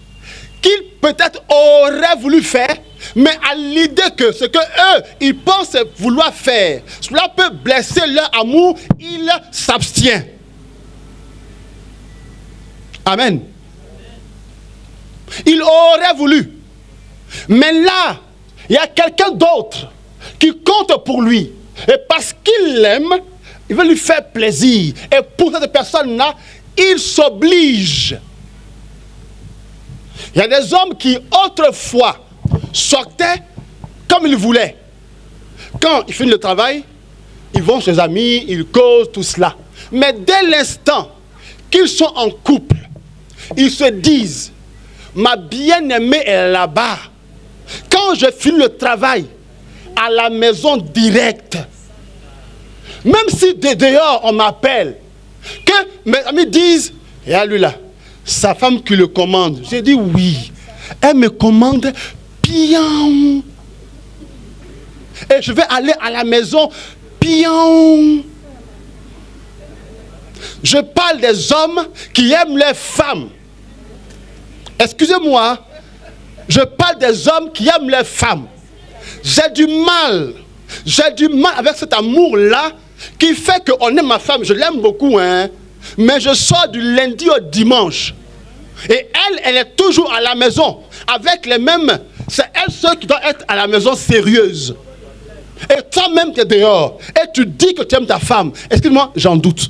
qu'ils peut-être auraient voulu faire, mais à l'idée que ce que eux, ils pensent vouloir faire, cela peut blesser leur amour, ils s'abstiennent. Amen. Il aurait voulu. Mais là, il y a quelqu'un d'autre qui compte pour lui. Et parce qu'il l'aime, il veut lui faire plaisir. Et pour cette personne-là, il s'oblige. Il y a des hommes qui, autrefois, sortaient comme ils voulaient. Quand ils finissent le travail, ils vont chez les amis, ils causent, tout cela. Mais dès l'instant qu'ils sont en couple, ils se disent: ma bien-aimée est là-bas. Quand je finis le travail, à la maison directe, même si de dehors on m'appelle, que mes amis disent: et à lui là, sa femme qui le commande. J'ai dit oui. Elle me commande bien. Et je vais aller à la maison bien. Je parle des hommes qui aiment les femmes. Excusez-moi, je parle des hommes qui aiment les femmes. J'ai du mal avec cet amour-là qui fait qu'on aime ma femme. Je l'aime beaucoup, hein. Mais je sors du lundi au dimanche. Et elle est toujours à la maison avec les mêmes. C'est elle seule qui doit être à la maison sérieuse. Et toi-même, tu es dehors. Et tu dis que tu aimes ta femme. Excuse-moi, j'en doute.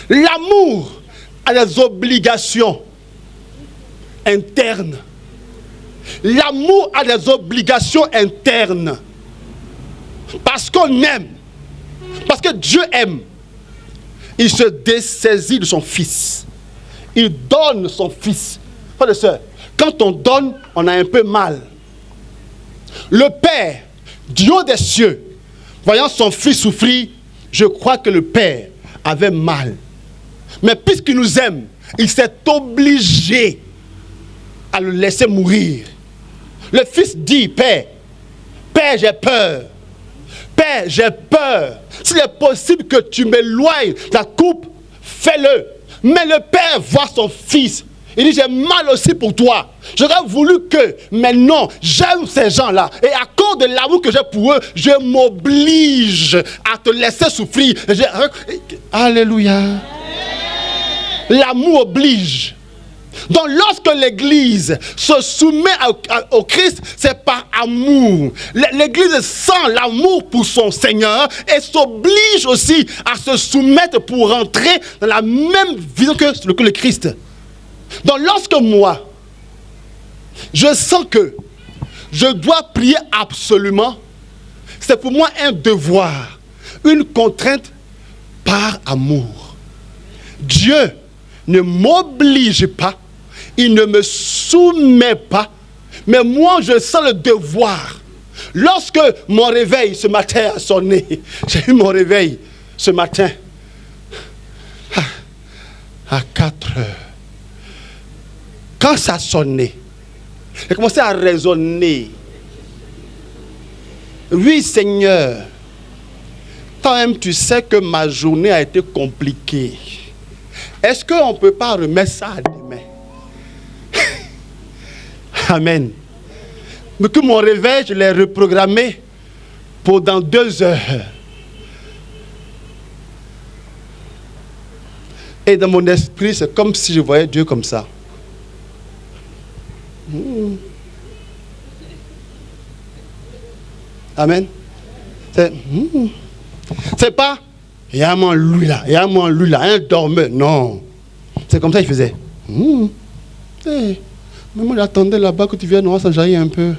L'amour a des obligations internes. L'amour a des obligations internes. Parce qu'on aime. Parce que Dieu aime. Il se dessaisit de son fils. il donne son fils. Frères et sœurs, quand on donne, on a un peu mal. Le Père, du haut des cieux, voyant son fils souffrir, je crois que le Père avait mal. Mais puisqu'il nous aime, il s'est obligé à le laisser mourir. Le fils dit, Père, j'ai peur. Père, j'ai peur. S'il est possible que tu m'éloignes de la coupe, fais-le. Mais le Père voit son fils. Il dit, j'ai mal aussi pour toi. J'aurais voulu que, mais non, j'aime ces gens-là. Et à cause de l'amour que j'ai pour eux, je m'oblige à te laisser souffrir. Alléluia. L'amour oblige. Donc lorsque l'Église se soumet au Christ, c'est par amour. L'Église sent l'amour pour son Seigneur et s'oblige aussi à se soumettre pour rentrer dans la même vision que le Christ. Donc lorsque moi, je sens que je dois prier absolument, c'est pour moi un devoir, une contrainte par amour. Dieu ne m'oblige pas, il ne me soumet pas, mais moi je sens le devoir. Lorsque mon réveil ce matin a sonné, j'ai eu mon réveil ce matin à 4 heures. Quand ça a sonné, j'ai commencé à raisonner. Oui, Seigneur, toi-même tu sais que ma journée a été compliquée. Est-ce qu'on ne peut pas remettre ça à demain? Amen. Mais que mon réveil, je l'ai reprogrammé pour dans 2 heures. Et dans mon esprit, c'est comme si je voyais Dieu comme ça. Amen. C'est pas, il y a un lui là, il y a un dormeur. Non. C'est comme ça qu'il faisait. Hey, mais moi j'attendais là-bas que tu viennes, on va s'enjailler un peu.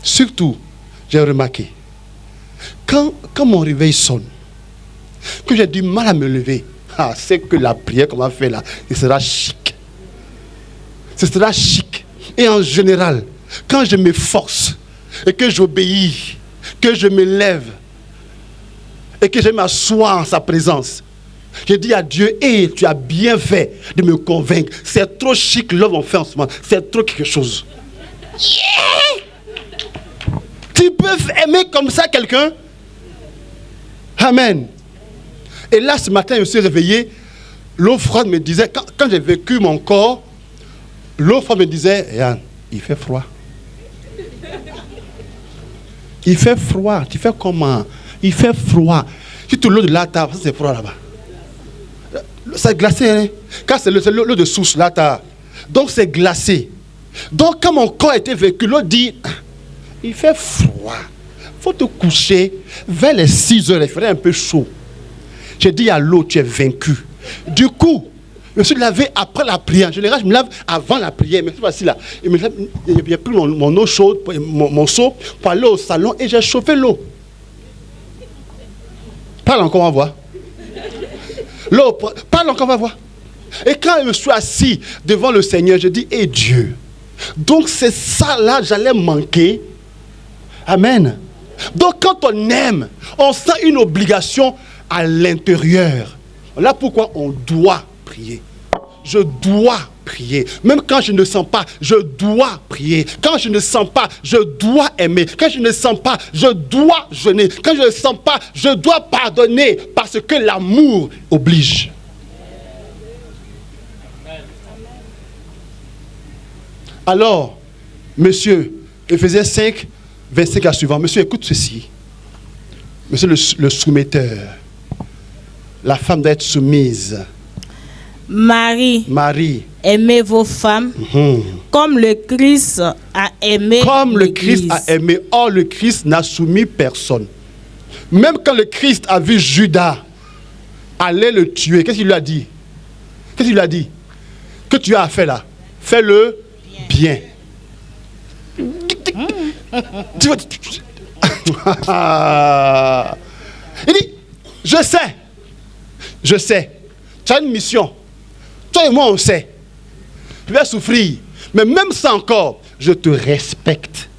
Surtout, j'ai remarqué, quand mon réveil sonne, que j'ai du mal à me lever, c'est que la prière qu'on va faire là, ce sera chic. Ce sera chic. Et en général, quand je m'efforce et que j'obéis, que je me lève et que je m'assois en sa présence, je dis à Dieu, hey, tu as bien fait de me convaincre. C'est trop chic l'œuvre qu'on fait en ce moment. C'est trop quelque chose. Yeah! Tu peux aimer comme ça quelqu'un? Amen. Et là, ce matin, je me suis réveillé. L'eau froide me disait, quand j'ai vécu mon corps, l'eau froide me disait, Yann, il fait froid. Il fait froid. Tu fais comment? Il fait froid. Si tu l'eau de la table, c'est froid là-bas. C'est glacé, hein? Quand c'est l'eau de source, là, donc c'est glacé. Donc quand mon corps a été vécu, l'eau dit, il fait froid. Il faut te coucher vers les 6 heures, il ferait un peu chaud. J'ai dit à l'eau, tu es vaincu. Du coup, je me suis lavé après la prière. En général, je me lave avant la prière. Mais cette fois-ci, là, j'ai pris mon eau chaude, mon seau, pour aller au salon et j'ai chauffé l'eau. Parle encore, on va voir. L'eau, parle encore, on va voir. Et quand je me suis assis devant le Seigneur, je dis, hé Dieu, donc c'est ça là, j'allais manquer. Amen. Donc quand on aime, on sent une obligation à l'intérieur. Voilà pourquoi on doit prier. Je dois prier. Même quand je ne sens pas, je dois prier. Quand je ne sens pas, je dois aimer. Quand je ne sens pas, je dois jeûner. Quand je ne sens pas, je dois pardonner. Parce que l'amour oblige. Alors, monsieur, Éphésiens 5, 25 à suivant. Monsieur, écoute ceci. Monsieur le soumetteur. La femme doit être soumise. Marie, aimez vos femmes comme le Christ a aimé comme le Christ a aimé. Or, le Christ n'a soumis personne. Même quand le Christ a vu Judas aller le tuer, qu'est-ce qu'il lui a dit? Qu'est-ce qu'il lui a dit? Que tu as à faire là? Fais-le bien. Il dit, je sais, tu as une mission. Toi et moi, on sait. Je vais souffrir. Mais même ça encore, je te respecte.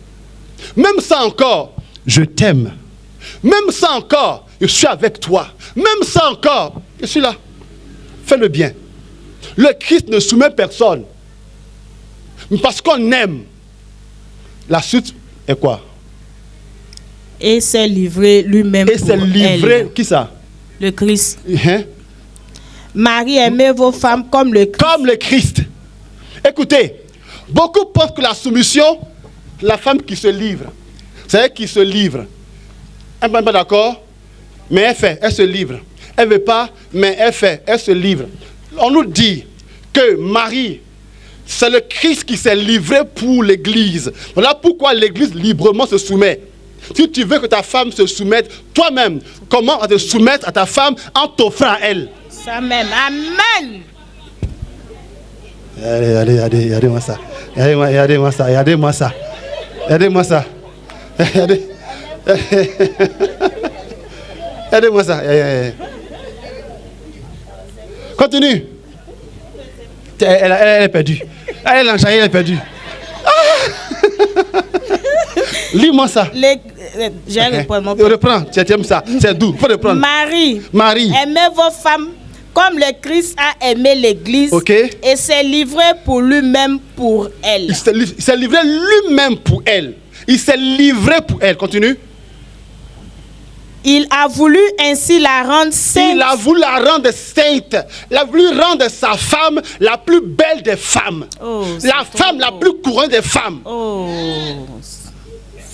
Même ça encore, je t'aime. Même ça encore, je suis avec toi. Même ça encore, je suis là. Fais le bien. Le Christ ne soumet personne. Parce qu'on aime. La suite est quoi? Et s'est livré lui-même Et s'est livré, elle. Qui ça? Le Christ. Hein? Marie, aimez vos femmes comme le Christ. Comme le Christ. Écoutez, beaucoup pensent que la soumission, la femme qui se livre, c'est elle qui se livre. Elle n'est pas d'accord, mais elle fait, elle se livre. Elle ne veut pas, mais elle fait, elle se livre. On nous dit que Marie, c'est le Christ qui s'est livré pour l'Église. Voilà pourquoi l'Église librement se soumet. Si tu veux que ta femme se soumette, toi-même, comment te soumettre à ta femme en t'offrant à elle? Ça même. Amen. Regardez-moi ça. Regardez-moi ça. Regardez-moi ça. Regardez-moi ça. Regardez-moi ça. Continue. Elle est perdue. Elle est enchaînée, elle est perdue. Lis-moi ça. Je reprends mon père. Reprends, tu aimes ça. C'est doux. Il faut reprendre. Marie, aimez vos femmes comme le Christ a aimé l'Église et s'est livré pour lui-même pour elle. Il s'est livré lui-même pour elle. Il s'est livré pour elle. Continue. Il a voulu ainsi la rendre sainte. Il a voulu la rendre sainte. Il a voulu rendre sa femme la plus belle des femmes. Oh, la femme la plus couronne des femmes. Oh,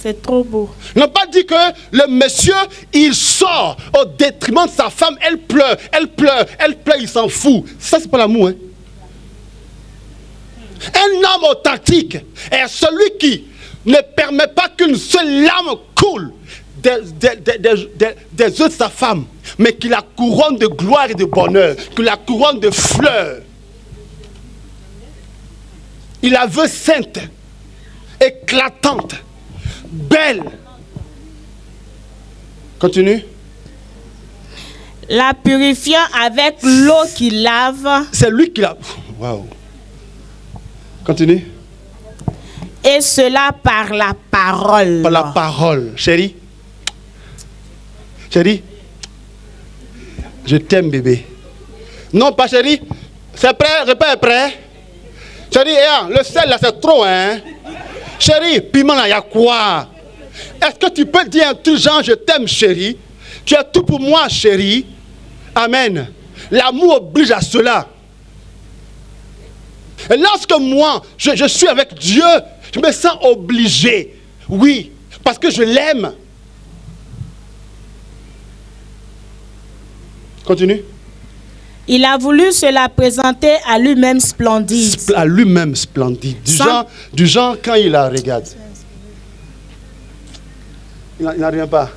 c'est trop beau. Il n'a pas dit que le monsieur, il sort au détriment de sa femme. Elle pleure, elle pleure, elle pleure, il s'en fout. Ça, c'est pas l'amour. Hein? Un homme authentique est celui qui ne permet pas qu'une seule larme coule des yeux de sa femme, mais qui la couronne de gloire et de bonheur, qui la couronne de fleurs. Il la veut sainte, éclatante, belle. Continue. La purifiant avec l'eau qui lave. C'est lui qui la... Waouh. Continue. Et cela par la parole. Par la parole. Chérie. Chérie. Je t'aime, bébé. Non, pas chérie. C'est prêt? Repas est prêt? Chérie, le sel là, c'est trop, hein? Chérie, piment là, il y a quoi? Est-ce que tu peux dire un truc genre, je t'aime, chérie? Tu es tout pour moi, chérie. Amen. L'amour oblige à cela. Et lorsque moi, je suis avec Dieu, je me sens obligé. Oui, parce que je l'aime. Continue. Il a voulu se la présenter à lui-même splendide. À lui-même splendide. Du genre, quand il la regarde. Il n'en revient pas.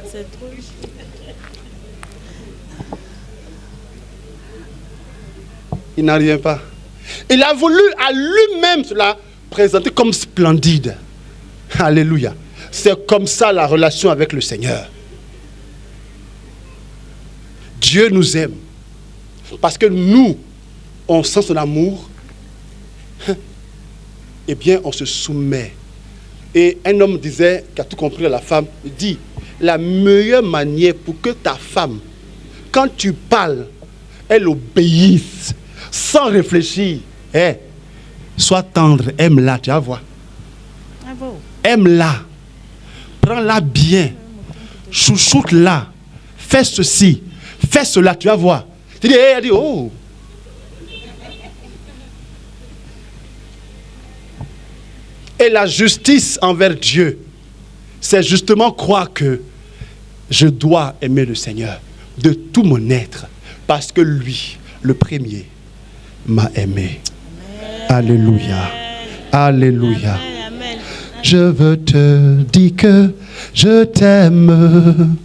C'est trop. Il n'en revient pas. Il a voulu à lui-même se la présenter comme splendide. Alléluia. C'est comme ça la relation avec le Seigneur. Dieu nous aime. Parce que nous, on sent son amour. Eh bien, on se soumet. Et un homme disait, qui a tout compris à la femme, il dit, la meilleure manière pour que ta femme, quand tu parles, elle obéisse, sans réfléchir. Sois tendre, aime-la, tu vas voir. Aime-la. Prends-la bien. Chouchoute-la. Fais ceci. Fais cela, tu vas voir. Tu dis, elle dit, oh. Et la justice envers Dieu, c'est justement croire que je dois aimer le Seigneur de tout mon être, parce que lui, le premier, m'a aimé. Alléluia. Alléluia. Je veux te dire que je t'aime.